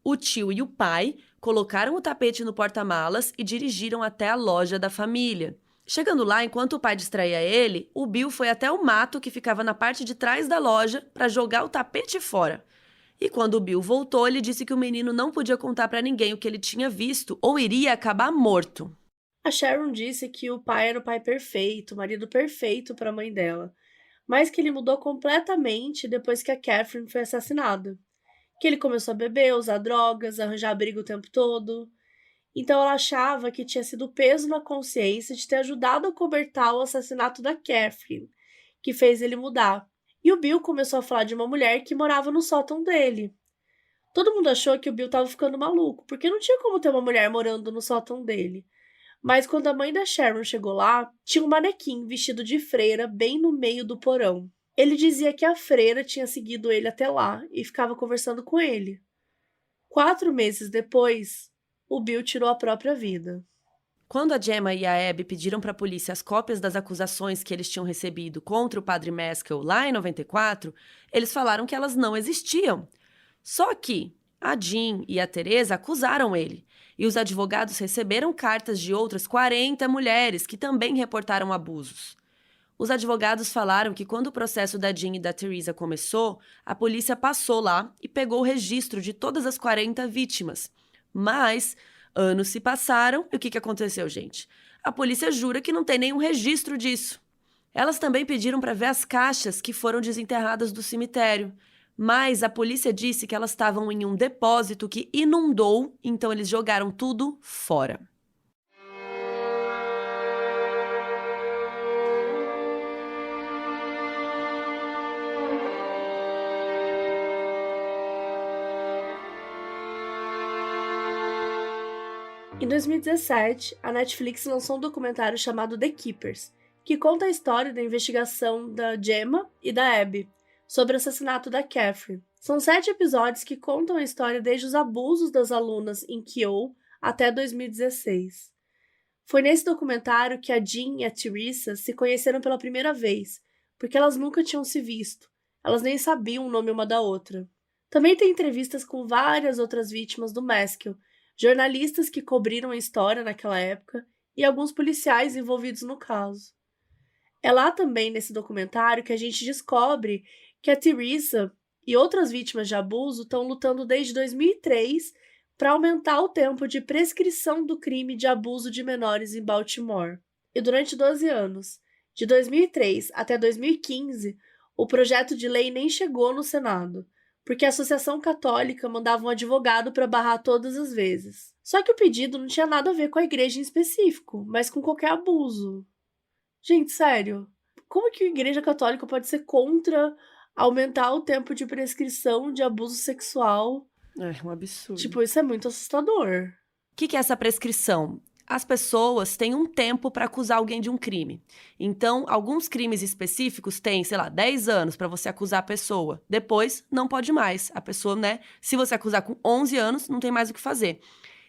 O tio e o pai colocaram o tapete no porta-malas e dirigiram até a loja da família. Chegando lá, enquanto o pai distraía ele, o Bill foi até o mato que ficava na parte de trás da loja para jogar o tapete fora. E quando o Bill voltou, ele disse que o menino não podia contar para ninguém o que ele tinha visto ou iria acabar morto. A Sharon disse que o pai era o pai perfeito, o marido perfeito para a mãe dela, mas que ele mudou completamente depois que a Catherine foi assassinada. Que ele começou a beber, usar drogas, arranjar abrigo o tempo todo. Então ela achava que tinha sido o peso na consciência de ter ajudado a cobertar o assassinato da Catherine, que fez ele mudar. E o Bill começou a falar de uma mulher que morava no sótão dele. Todo mundo achou que o Bill estava ficando maluco, porque não tinha como ter uma mulher morando no sótão dele. Mas quando a mãe da Sharon chegou lá, tinha um manequim vestido de freira bem no meio do porão. Ele dizia que a freira tinha seguido ele até lá e ficava conversando com ele. 4 meses depois, o Bill tirou a própria vida. Quando a Gemma e a Abby pediram para a polícia as cópias das acusações que eles tinham recebido contra o padre Maskell lá em 94, eles falaram que elas não existiam. Só que a Jean e a Teresa acusaram ele, e os advogados receberam cartas de outras 40 mulheres que também reportaram abusos. Os advogados falaram que quando o processo da Jean e da Teresa começou, a polícia passou lá e pegou o registro de todas as 40 vítimas. Mas anos se passaram e o que aconteceu, gente? A polícia jura que não tem nenhum registro disso. Elas também pediram para ver as caixas que foram desenterradas do cemitério, Mas a polícia disse que elas estavam em um depósito que inundou, então eles jogaram tudo fora. Em 2017, a Netflix lançou um documentário chamado The Keepers, que conta a história da investigação da Gemma e da Abby sobre o assassinato da Catherine. São 7 episódios que contam a história desde os abusos das alunas em Kehoe até 2016. Foi nesse documentário que a Jean e a Teresa se conheceram pela primeira vez, porque elas nunca tinham se visto. Elas nem sabiam o nome uma da outra. Também tem entrevistas com várias outras vítimas do Maskell, jornalistas que cobriram a história naquela época e alguns policiais envolvidos no caso. É lá também nesse documentário que a gente descobre que a Teresa e outras vítimas de abuso estão lutando desde 2003 para aumentar o tempo de prescrição do crime de abuso de menores em Baltimore. E durante 12 anos, de 2003 até 2015, o projeto de lei nem chegou no Senado, porque a Associação Católica mandava um advogado para barrar todas as vezes. Só que o pedido não tinha nada a ver com a igreja em específico, mas com qualquer abuso. Gente, sério, como que a igreja católica pode ser contra aumentar o tempo de prescrição de abuso sexual? É um absurdo. Tipo, isso é muito assustador. O que é essa prescrição? As pessoas têm um tempo para acusar alguém de um crime. Então, alguns crimes específicos têm, 10 anos para você acusar a pessoa. Depois, não pode mais. A pessoa, se você acusar com 11 anos, não tem mais o que fazer.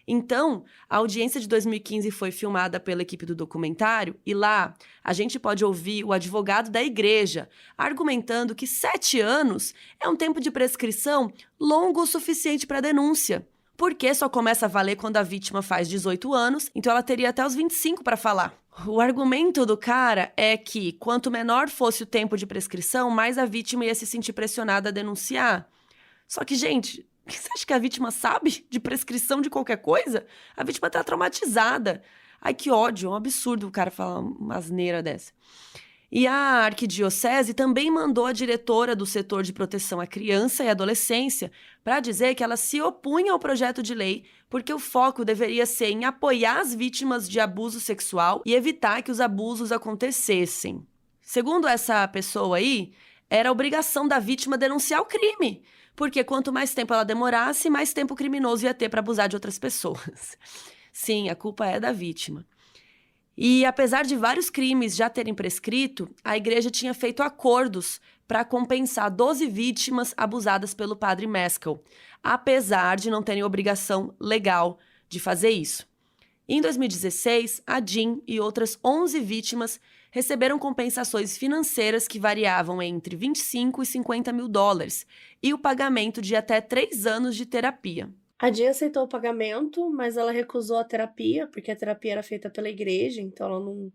Então, a audiência de 2015 foi filmada pela equipe do documentário e lá a gente pode ouvir o advogado da igreja argumentando que 7 anos é um tempo de prescrição longo o suficiente para denúncia. Porque só começa a valer quando a vítima faz 18 anos, então ela teria até os 25 para falar. O argumento do cara é que quanto menor fosse o tempo de prescrição, mais a vítima ia se sentir pressionada a denunciar. Só que, gente, você acha que a vítima sabe de prescrição de qualquer coisa? A vítima tá traumatizada. Ai, que ódio, é um absurdo o cara falar uma asneira dessa. E a arquidiocese também mandou a diretora do setor de proteção à criança e adolescência para dizer que ela se opunha ao projeto de lei porque o foco deveria ser em apoiar as vítimas de abuso sexual e evitar que os abusos acontecessem. Segundo essa pessoa aí, era obrigação da vítima denunciar o crime, porque quanto mais tempo ela demorasse, mais tempo o criminoso ia ter para abusar de outras pessoas. Sim, a culpa é da vítima. E apesar de vários crimes já terem prescrito, a igreja tinha feito acordos para compensar 12 vítimas abusadas pelo padre Maskell, apesar de não terem obrigação legal de fazer isso. Em 2016, a Jean e outras 11 vítimas receberam compensações financeiras que variavam entre 25 e 50 mil dólares e o pagamento de até 3 anos de terapia. A Jean aceitou o pagamento, mas ela recusou a terapia, porque a terapia era feita pela igreja, então ela não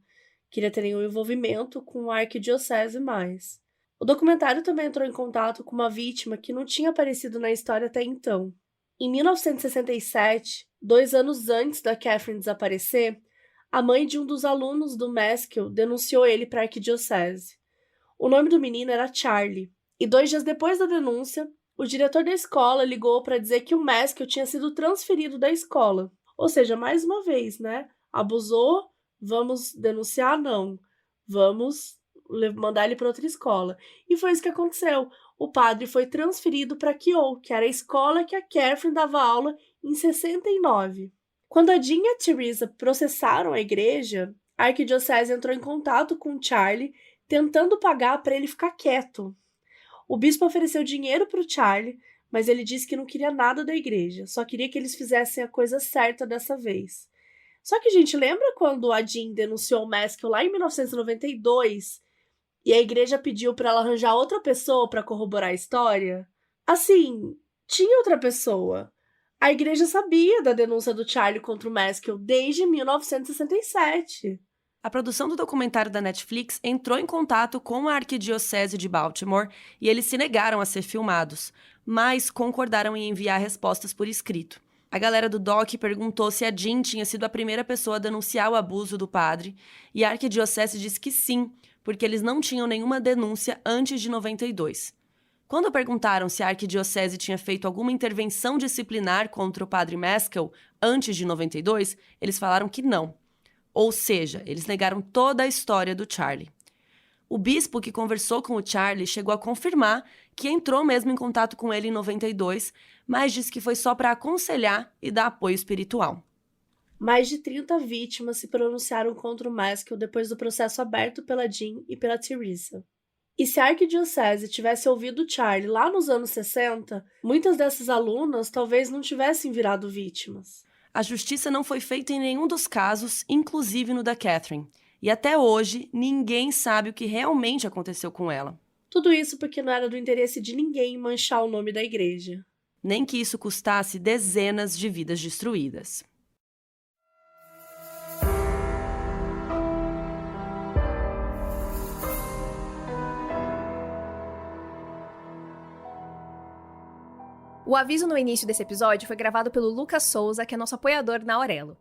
queria ter nenhum envolvimento com a arquidiocese mais. O documentário também entrou em contato com uma vítima que não tinha aparecido na história até então. Em 1967, 2 anos antes da Catherine desaparecer, a mãe de um dos alunos do Maskell denunciou ele para a arquidiocese. O nome do menino era Charlie, e 2 dias depois da denúncia, o diretor da escola ligou para dizer que o Maskell tinha sido transferido da escola. Ou seja, mais uma vez, Abusou, vamos denunciar? Não. Vamos mandar ele para outra escola. E foi isso que aconteceu. O padre foi transferido para Kehoe, que era a escola que a Catherine dava aula em 69. Quando a Jean e a Teresa processaram a igreja, a arquidiocese entrou em contato com o Charlie, tentando pagar para ele ficar quieto. O bispo ofereceu dinheiro para o Charlie, mas ele disse que não queria nada da igreja, só queria que eles fizessem a coisa certa dessa vez. Só que, gente, lembra quando a Jean denunciou o Maskell lá em 1992 e a igreja pediu para ela arranjar outra pessoa para corroborar a história? Assim, tinha outra pessoa. A igreja sabia da denúncia do Charlie contra o Maskell desde 1967. A produção do documentário da Netflix entrou em contato com a arquidiocese de Baltimore e eles se negaram a ser filmados, mas concordaram em enviar respostas por escrito. A galera do doc perguntou se a Jean tinha sido a primeira pessoa a denunciar o abuso do padre, e a arquidiocese disse que sim, porque eles não tinham nenhuma denúncia antes de 92. Quando perguntaram se a arquidiocese tinha feito alguma intervenção disciplinar contra o padre Maskell antes de 92, eles falaram que não. Ou seja, eles negaram toda a história do Charlie. O bispo que conversou com o Charlie chegou a confirmar que entrou mesmo em contato com ele em 92, mas disse que foi só para aconselhar e dar apoio espiritual. Mais de 30 vítimas se pronunciaram contra o Maskell depois do processo aberto pela Jean e pela Teresa. E se a arquidiocese tivesse ouvido o Charlie lá nos anos 60, muitas dessas alunas talvez não tivessem virado vítimas. A justiça não foi feita em nenhum dos casos, inclusive no da Catherine. E até hoje, ninguém sabe o que realmente aconteceu com ela. Tudo isso porque não era do interesse de ninguém manchar o nome da igreja. Nem que isso custasse dezenas de vidas destruídas. O aviso no início desse episódio foi gravado pelo Lucas Souza, que é nosso apoiador na Aurelo.